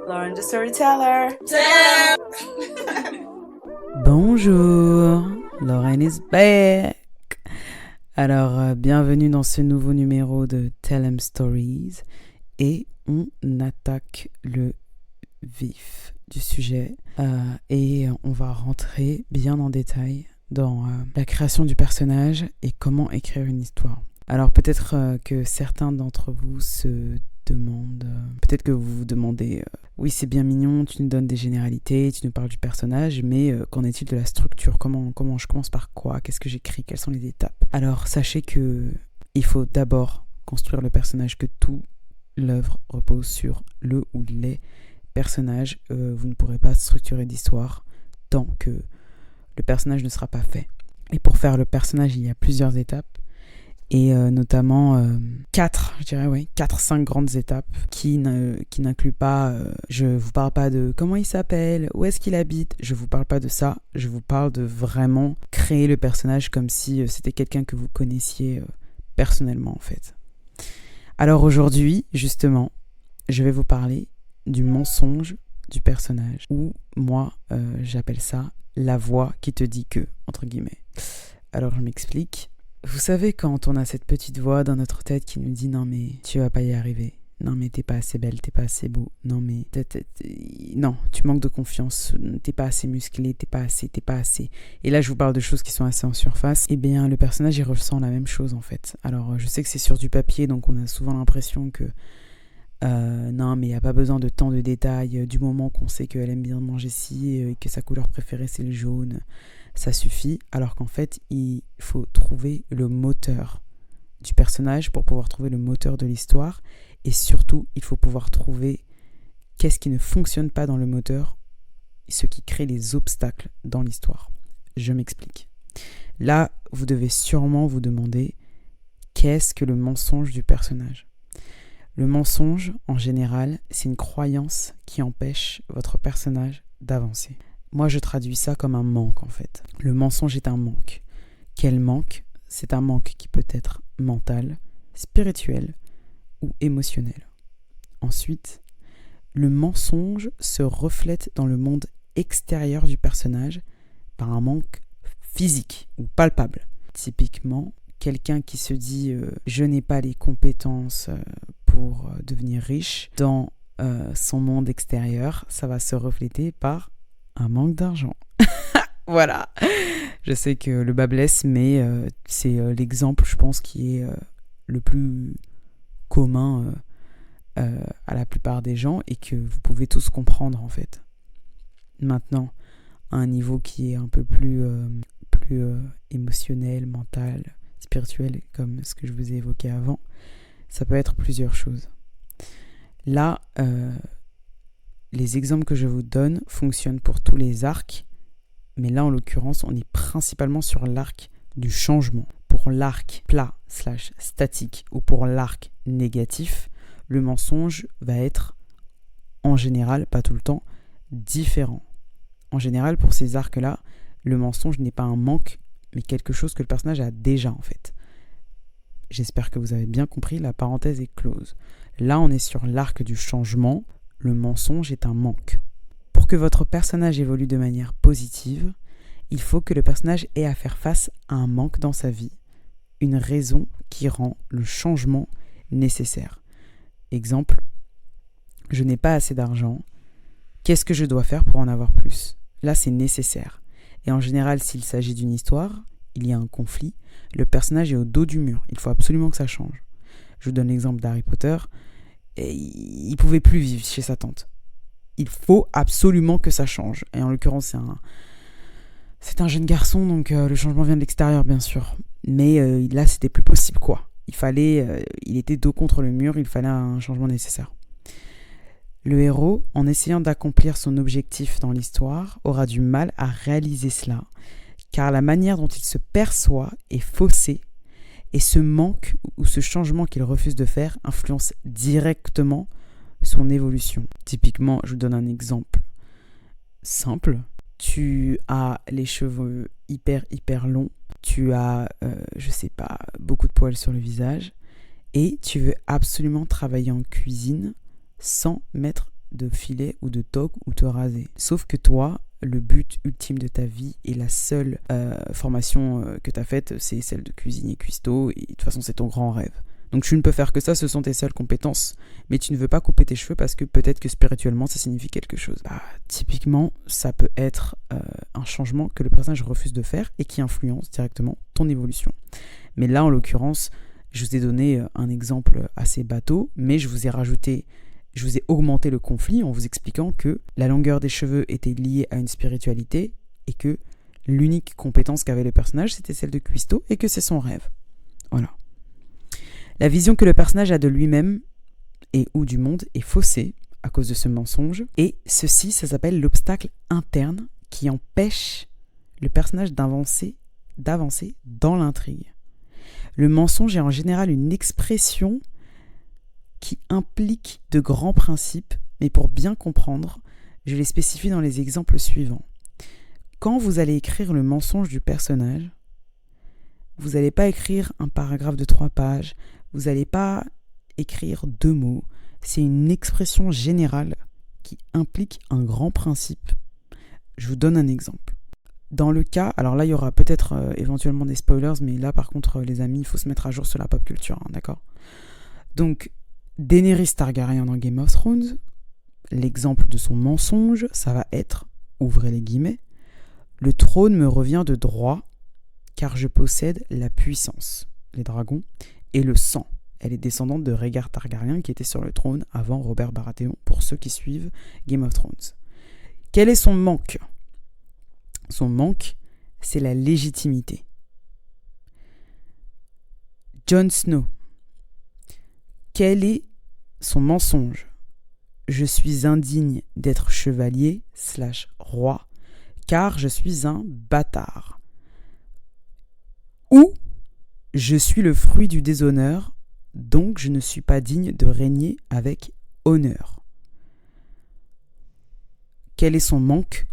Lauren the Storyteller. Bonjour, Lauren is back. Alors, bienvenue dans ce nouveau numéro de Tell 'em Stories et on attaque le vif du sujet et on va rentrer bien en détail dans la création du personnage et comment écrire une histoire. Alors peut-être que certains d'entre vous se demandent, peut-être que vous vous demandez, oui c'est bien mignon, tu nous donnes des généralités, tu nous parles du personnage, mais qu'en est-il de la structure ? Comment je commence par quoi ? Qu'est-ce que j'écris ? Quelles sont les étapes ? Alors sachez que il faut d'abord construire le personnage, que tout l'œuvre repose sur le ou les personnages. Vous ne pourrez pas structurer d'histoire tant que le personnage ne sera pas fait. Et pour faire le personnage, il y a plusieurs étapes. Et notamment 4-5 grandes étapes qui n'incluent pas, je vous parle pas de comment il s'appelle, où est-ce qu'il habite, je vous parle pas de ça, je vous parle de vraiment créer le personnage comme si c'était quelqu'un que vous connaissiez personnellement en fait. Alors aujourd'hui, justement, je vais vous parler du mensonge du personnage, ou moi j'appelle ça la voix qui te dit que, entre guillemets. Alors je m'explique. Vous savez quand on a cette petite voix dans notre tête qui nous dit « Non mais tu vas pas y arriver, non mais t'es pas assez belle, t'es pas assez beau, non mais non, tu manques de confiance, t'es pas assez musclé, t'es pas assez. » Et là je vous parle de choses qui sont assez en surface. Et bien le personnage il ressent la même chose en fait. Alors je sais que c'est sur du papier donc on a souvent l'impression que non mais il n'y a pas besoin de tant de détails, du moment qu'on sait qu'elle aime bien manger ci et que sa couleur préférée c'est le jaune, ça suffit, alors qu'en fait il faut trouver le moteur du personnage pour pouvoir trouver le moteur de l'histoire, et surtout il faut pouvoir trouver qu'est-ce qui ne fonctionne pas dans le moteur, ce qui crée les obstacles dans l'histoire. Je m'explique. Là vous devez sûrement vous demander qu'est-ce que le mensonge du personnage. Le mensonge, en général, c'est une croyance qui empêche votre personnage d'avancer. Moi, je traduis ça comme un manque, en fait. Le mensonge est un manque. Quel manque ? C'est un manque qui peut être mental, spirituel ou émotionnel. Ensuite, le mensonge se reflète dans le monde extérieur du personnage par un manque physique ou palpable. Typiquement, quelqu'un qui se dit « je n'ai pas les compétences pour devenir riche » dans son monde extérieur, ça va se refléter par un manque d'argent. Voilà. Je sais que le bas blesse, mais c'est l'exemple, je pense, qui est le plus commun à la plupart des gens et que vous pouvez tous comprendre en fait. Maintenant, à un niveau qui est un peu plus émotionnel, mental, spirituel, comme ce que je vous ai évoqué avant, ça peut être plusieurs choses. Là, les exemples que je vous donne fonctionnent pour tous les arcs, mais là, en l'occurrence, on est principalement sur l'arc du changement. Pour l'arc plat/statique ou pour l'arc négatif, le mensonge va être, en général, pas tout le temps, différent. En général, pour ces arcs-là, le mensonge n'est pas un manque, mais quelque chose que le personnage a déjà, en fait. J'espère que vous avez bien compris, la parenthèse est close. Là, on est sur l'arc du changement. Le mensonge est un manque. Pour que votre personnage évolue de manière positive, il faut que le personnage ait à faire face à un manque dans sa vie, une raison qui rend le changement nécessaire. Exemple, je n'ai pas assez d'argent, qu'est-ce que je dois faire pour en avoir plus ? Là, c'est nécessaire. Et en général, s'il s'agit d'une histoire, il y a un conflit, le personnage est au dos du mur, il faut absolument que ça change. Je vous donne l'exemple d'Harry Potter, et il ne pouvait plus vivre chez sa tante. Il faut absolument que ça change. Et en l'occurrence, c'est un jeune garçon, donc le changement vient de l'extérieur, bien sûr. Mais là, c'était plus possible, quoi. Il était dos contre le mur, il fallait un changement nécessaire. Le héros, en essayant d'accomplir son objectif dans l'histoire, aura du mal à réaliser cela, car la manière dont il se perçoit est faussée, et ce manque ou ce changement qu'il refuse de faire influence directement son évolution. Typiquement, je vous donne un exemple simple. Tu as les cheveux hyper longs, tu as, beaucoup de poils sur le visage, et tu veux absolument travailler en cuisine sans mettre de filet ou de toque ou te raser. Sauf que toi, le but ultime de ta vie et la seule formation que tu as faite, c'est celle de cuisinier cuistot, et de toute façon c'est ton grand rêve. Donc tu ne peux faire que ça, ce sont tes seules compétences, mais tu ne veux pas couper tes cheveux parce que peut-être que spirituellement ça signifie quelque chose. Typiquement, ça peut être un changement que le personnage refuse de faire et qui influence directement ton évolution. Mais là, en l'occurrence, je vous ai donné un exemple assez bateau, mais je vous ai augmenté le conflit en vous expliquant que la longueur des cheveux était liée à une spiritualité et que l'unique compétence qu'avait le personnage, c'était celle de cuistot et que c'est son rêve. Voilà. La vision que le personnage a de lui-même et ou du monde est faussée à cause de ce mensonge. Et ceci, ça s'appelle l'obstacle interne qui empêche le personnage d'avancer dans l'intrigue. Le mensonge est en général une expression qui implique de grands principes, mais pour bien comprendre, je les spécifie dans les exemples suivants. Quand vous allez écrire le mensonge du personnage, vous n'allez pas écrire un paragraphe de 3 pages, vous n'allez pas écrire 2 mots. C'est une expression générale qui implique un grand principe. Je vous donne un exemple. Dans le cas, alors là il y aura peut-être éventuellement des spoilers, mais là par contre les amis, il faut se mettre à jour sur la pop culture, hein, d'accord ? Donc Daenerys Targaryen dans Game of Thrones, l'exemple de son mensonge, ça va être, ouvrez les guillemets, le trône me revient de droit car je possède la puissance, les dragons, et le sang. Elle est descendante de Rhaegar Targaryen qui était sur le trône avant Robert Baratheon, pour ceux qui suivent Game of Thrones. Quel est son manque ? Son manque, c'est la légitimité. Jon Snow. Quel est son mensonge ? Je suis indigne d'être chevalier / roi, car je suis un bâtard. Ou je suis le fruit du déshonneur, donc je ne suis pas digne de régner avec honneur. Quel est son manque ?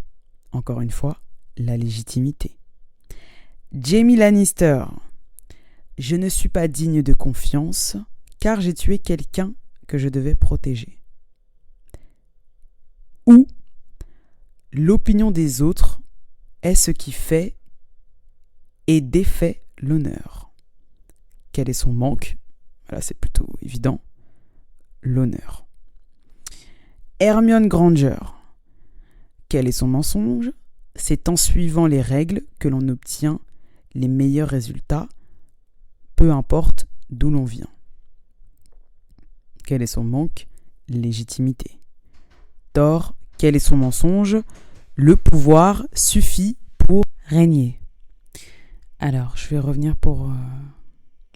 Encore une fois, la légitimité. Jaime Lannister. Je ne suis pas digne de confiance, car j'ai tué quelqu'un que je devais protéger. Ou l'opinion des autres est ce qui fait et défait l'honneur. Quel est son manque ? Voilà, c'est plutôt évident. L'honneur. Hermione Granger. Quel est son mensonge ? C'est en suivant les règles que l'on obtient les meilleurs résultats, peu importe d'où l'on vient. Quel est son manque ? Légitimité. Thor. Quel est son mensonge ? Le pouvoir suffit pour régner. Alors, je vais revenir pour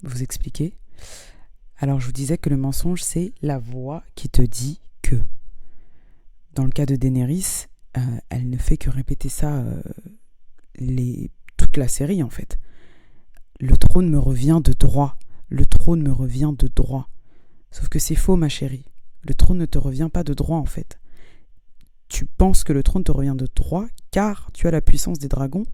vous expliquer. Alors, je vous disais que le mensonge, c'est la voix qui te dit que. Dans le cas de Daenerys, elle ne fait que répéter ça toute la série, en fait. Le trône me revient de droit. Le trône me revient de droit. Sauf que c'est faux, ma chérie. Le trône ne te revient pas de droit, en fait. Tu penses que le trône te revient de droit car tu as la puissance des dragons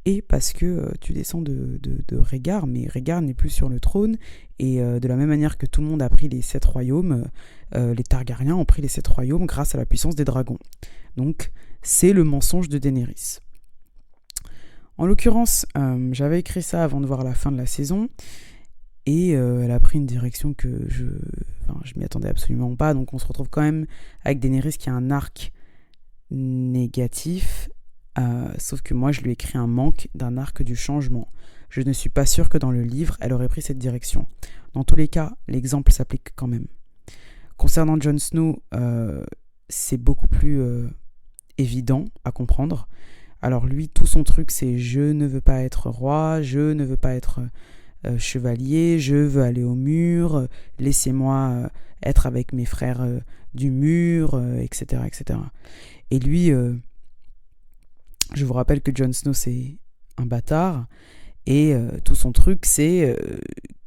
et parce que tu descends de Rhaegar, mais Rhaegar n'est plus sur le trône, et de la même manière que tout le monde a pris les 7 royaumes, les Targaryens ont pris les 7 royaumes grâce à la puissance des dragons. Donc c'est le mensonge de Daenerys. En l'occurrence, j'avais écrit ça avant de voir la fin de la saison, et elle a pris une direction que je m'y attendais absolument pas, donc on se retrouve quand même avec Daenerys qui a un arc négatif, sauf que moi je lui ai écrit un manque d'un arc du changement. Je ne suis pas sûr que dans le livre elle aurait pris cette direction. Dans tous les cas, l'exemple s'applique quand même. Concernant Jon Snow, c'est beaucoup plus évident à comprendre. Alors lui, tout son truc c'est je ne veux pas être roi, je ne veux pas être chevalier, je veux aller au mur, laissez-moi être avec mes frères du mur, etc., etc. Et lui, je vous rappelle que Jon Snow c'est un bâtard, et tout son truc c'est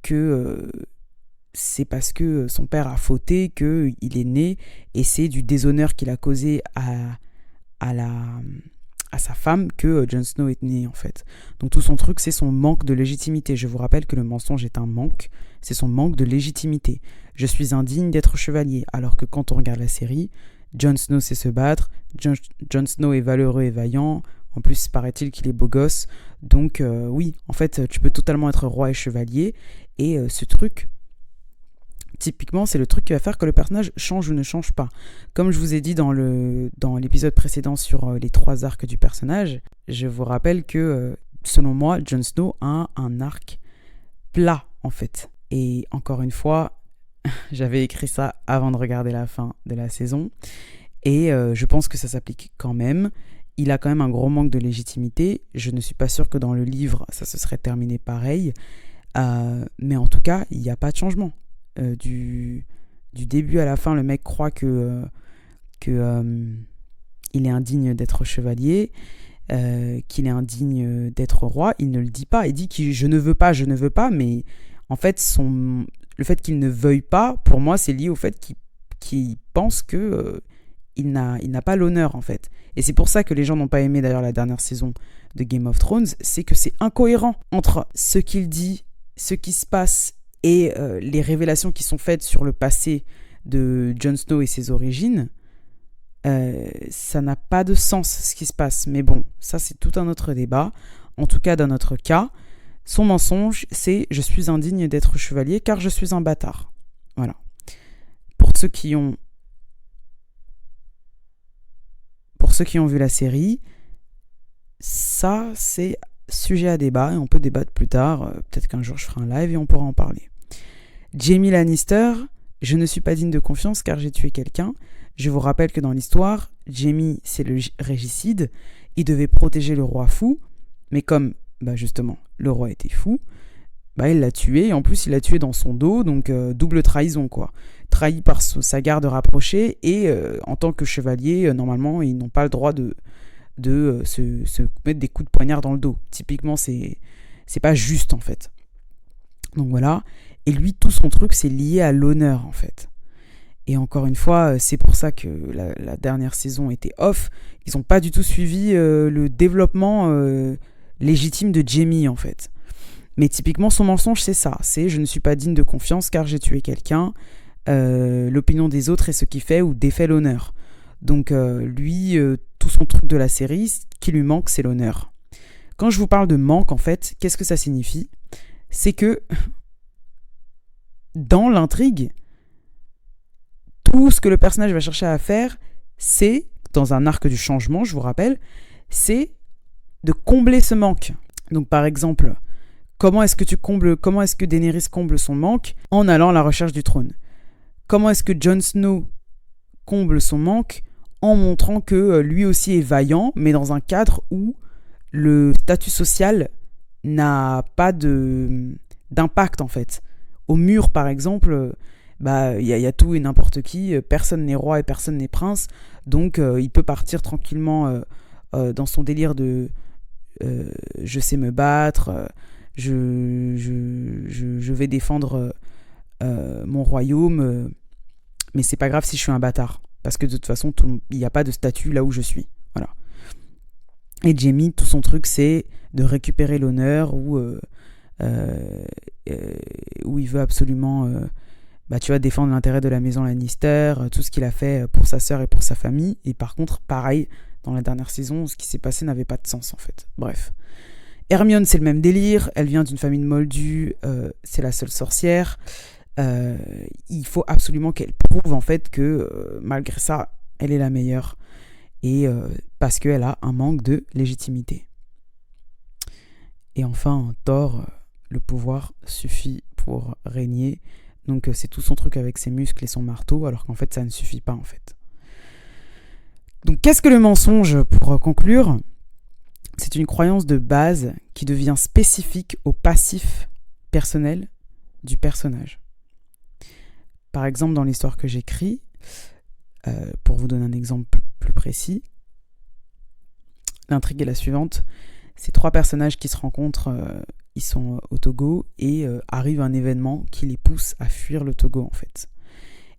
que c'est parce que son père a fauté qu'il est né, et c'est du déshonneur qu'il a causé à sa femme que Jon Snow est né, en fait. Donc tout son truc c'est son manque de légitimité. Je vous rappelle que le mensonge est un manque, c'est son manque de légitimité. Je suis indigne d'être chevalier, alors que quand on regarde la série, Jon Snow sait se battre, Jon Snow est valeureux et vaillant, en plus paraît-il qu'il est beau gosse, donc oui, en fait tu peux totalement être roi et chevalier, et ce truc, typiquement c'est le truc qui va faire que le personnage change ou ne change pas. Comme je vous ai dit dans l'épisode précédent sur les 3 arcs du personnage, je vous rappelle que selon moi, Jon Snow a un arc plat en fait. Et encore une fois, j'avais écrit ça avant de regarder la fin de la saison, et je pense que ça s'applique quand même. Il a quand même un gros manque de légitimité. Je ne suis pas sûre que dans le livre, ça se serait terminé pareil. Mais en tout cas, il n'y a pas de changement. Du début à la fin, le mec croit que il est indigne d'être chevalier, qu'il est indigne d'être roi. Il ne le dit pas. Il dit que je ne veux pas, mais en fait, le fait qu'il ne veuille pas, pour moi, c'est lié au fait qu'il pense que il n'a pas l'honneur, en fait. Et c'est pour ça que les gens n'ont pas aimé, d'ailleurs, la dernière saison de Game of Thrones, c'est que c'est incohérent entre ce qu'il dit, ce qui se passe, et les révélations qui sont faites sur le passé de Jon Snow et ses origines. Ça n'a pas de sens, ce qui se passe. Mais bon, ça, c'est tout un autre débat. En tout cas, dans notre cas, son mensonge, c'est « je suis indigne d'être chevalier car je suis un bâtard ». Voilà. Pour ceux qui ont vu la série, ça, c'est sujet à débat et on peut débattre plus tard. Peut-être qu'un jour, je ferai un live et on pourra en parler. Jaime Lannister, je ne suis pas digne de confiance car j'ai tué quelqu'un. Je vous rappelle que dans l'histoire, Jaime, c'est le régicide. Il devait protéger le roi fou, mais comme, justement, le roi était fou, il l'a tué, et en plus, il l'a tué dans son dos, donc double trahison, quoi. Trahi par sa garde rapprochée, et en tant que chevalier, normalement, ils n'ont pas le droit de se mettre des coups de poignard dans le dos. Typiquement, c'est pas juste, en fait. Donc voilà. Et lui, tout son truc, c'est lié à l'honneur, en fait. Et encore une fois, c'est pour ça que la dernière saison était off. Ils n'ont pas du tout suivi le développement légitime de Jaime, en fait. Mais typiquement, son mensonge, c'est ça. C'est « je ne suis pas digne de confiance car j'ai tué quelqu'un. L'opinion des autres est ce qui fait ou défait l'honneur. » Donc lui, tout son truc de la série, ce qui lui manque, c'est l'honneur. Quand je vous parle de manque, en fait, qu'est-ce que ça signifie ? C'est que dans l'intrigue, tout ce que le personnage va chercher à faire, c'est, dans un arc du changement, je vous rappelle, c'est de combler ce manque. Donc par exemple, comment est-ce que Daenerys comble son manque ? En allant à la recherche du trône. Comment est-ce que Jon Snow comble son manque ? En montrant que lui aussi est vaillant, mais dans un cadre où le statut social n'a pas d'impact, en fait. Au mur, par exemple, y a tout et n'importe qui, personne n'est roi et personne n'est prince, donc il peut partir tranquillement dans son délire de je sais me battre, je vais défendre mon royaume, mais c'est pas grave si je suis un bâtard, parce que de toute façon il n'y a pas de statut là où je suis. Voilà. Et Jaime, tout son truc, c'est de récupérer l'honneur, où il veut absolument défendre l'intérêt de la maison Lannister, tout ce qu'il a fait pour sa sœur et pour sa famille. Et par contre, pareil, dans la dernière saison, ce qui s'est passé n'avait pas de sens, en fait. Bref. Hermione, c'est le même délire. Elle vient d'une famille de moldus. C'est la seule sorcière. Il faut absolument qu'elle prouve, en fait, que malgré ça, elle est la meilleure. Et parce qu'elle a un manque de légitimité. Et enfin, Thor, le pouvoir suffit pour régner. Donc c'est tout son truc avec ses muscles et son marteau, alors qu'en fait ça ne suffit pas, en fait. Donc qu'est-ce que le mensonge, pour conclure ? C'est une croyance de base qui devient spécifique au passif personnel du personnage. Par exemple, dans l'histoire que j'écris, pour vous donner un exemple plus précis, l'intrigue est la suivante. C'est 3 personnages qui se rencontrent, ils sont au Togo, et arrive un événement qui les pousse à fuir le Togo, en fait.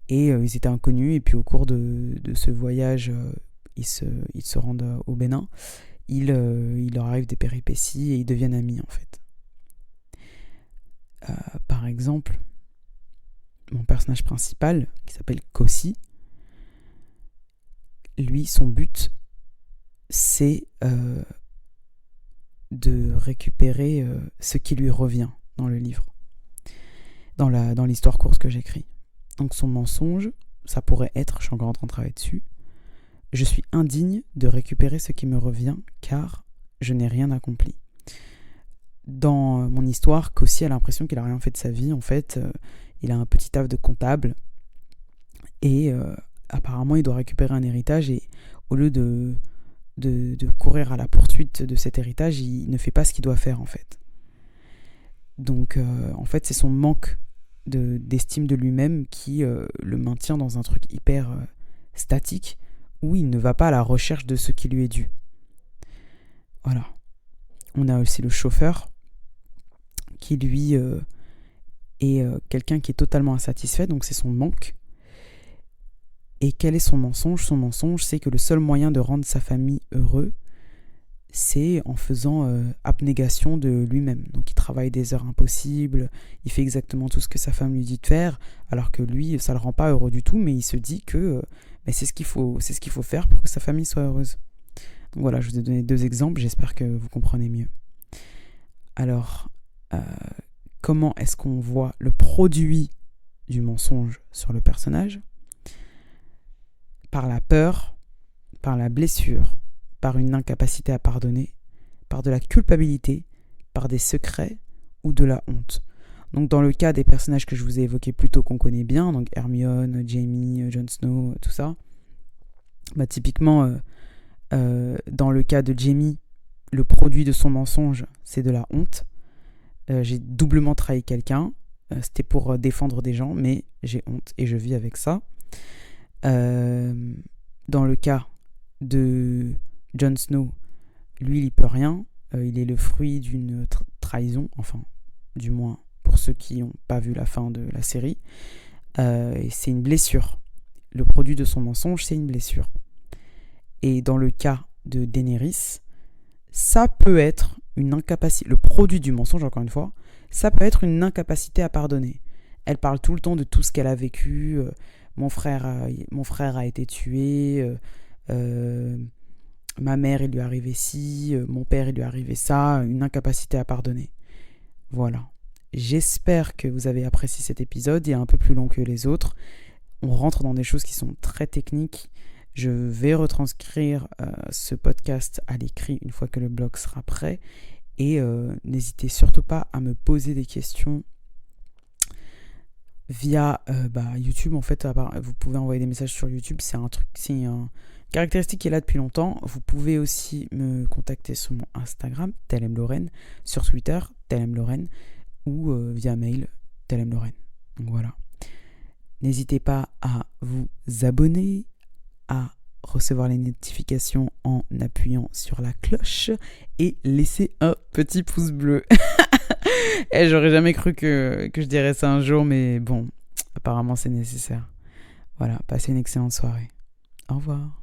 Et ils étaient inconnus, et puis au cours de ce voyage, ils se rendent au Bénin. Il leur arrive des péripéties et ils deviennent amis, en fait. Par exemple, mon personnage principal, qui s'appelle Kossi, lui, son but, c'est de récupérer ce qui lui revient dans le livre, dans l'histoire courte que j'écris. Donc son mensonge, ça pourrait être, je suis encore en train de travailler dessus, je suis indigne de récupérer ce qui me revient car je n'ai rien accompli. Dans mon histoire, Kossi a l'impression qu'il n'a rien fait de sa vie. En fait, il a un petit taf de comptable et apparemment il doit récupérer un héritage et au lieu de courir à la poursuite de cet héritage, il ne fait pas ce qu'il doit faire en fait. Donc en fait c'est son manque d'estime de lui-même qui le maintient dans un truc hyper statique où il ne va pas à la recherche de ce qui lui est dû. Voilà. On a aussi le chauffeur qui lui est quelqu'un qui est totalement insatisfait, donc c'est son manque. Et quel est son mensonge ? Son mensonge, c'est que le seul moyen de rendre sa famille heureux, c'est en faisant abnégation de lui-même. Donc il travaille des heures impossibles, il fait exactement tout ce que sa femme lui dit de faire, alors que lui, ça ne le rend pas heureux du tout, mais il se dit que c'est ce qu'il faut faire pour que sa famille soit heureuse. Donc voilà, je vous ai donné 2 exemples, j'espère que vous comprenez mieux. Alors, comment est-ce qu'on voit le produit du mensonge sur le personnage ? Par la peur, par la blessure, par une incapacité à pardonner, par de la culpabilité, par des secrets ou de la honte. Donc dans le cas des personnages que je vous ai évoqués plus tôt qu'on connaît bien, donc Hermione, Jamie, Jon Snow, tout ça, typiquement dans le cas de Jamie, le produit de son mensonge, c'est de la honte. J'ai doublement trahi quelqu'un, c'était pour défendre des gens, mais j'ai honte et je vis avec ça. Dans le cas de Jon Snow, lui il y peut rien, il est le fruit d'une trahison, enfin du moins pour ceux qui n'ont pas vu la fin de la série, et c'est une blessure. Le produit de son mensonge, c'est une blessure. Et dans le cas de Daenerys, ça peut être une incapacité, le produit du mensonge encore une fois, ça peut être une incapacité à pardonner. Elle parle tout le temps de tout ce qu'elle a vécu, mon frère a été tué, ma mère il lui est arrivé ci, mon père il lui est arrivé ça, une incapacité à pardonner. Voilà. J'espère que vous avez apprécié cet épisode, il est un peu plus long que les autres. On rentre dans des choses qui sont très techniques. Je vais retranscrire ce podcast à l'écrit une fois que le blog sera prêt. Et n'hésitez surtout pas à me poser des questions via YouTube. En fait, vous pouvez envoyer des messages sur YouTube. C'est une caractéristique qui est là depuis longtemps. Vous pouvez aussi me contacter sur mon Instagram, TelMLorraine, sur Twitter, TelMLorraine, ou via mail, TelMLorraine. Donc voilà. N'hésitez pas à vous abonner, à recevoir les notifications en appuyant sur la cloche et laisser un petit pouce bleu. Et j'aurais jamais cru que je dirais ça un jour, mais bon, apparemment c'est nécessaire. Voilà, passez une excellente soirée. Au revoir.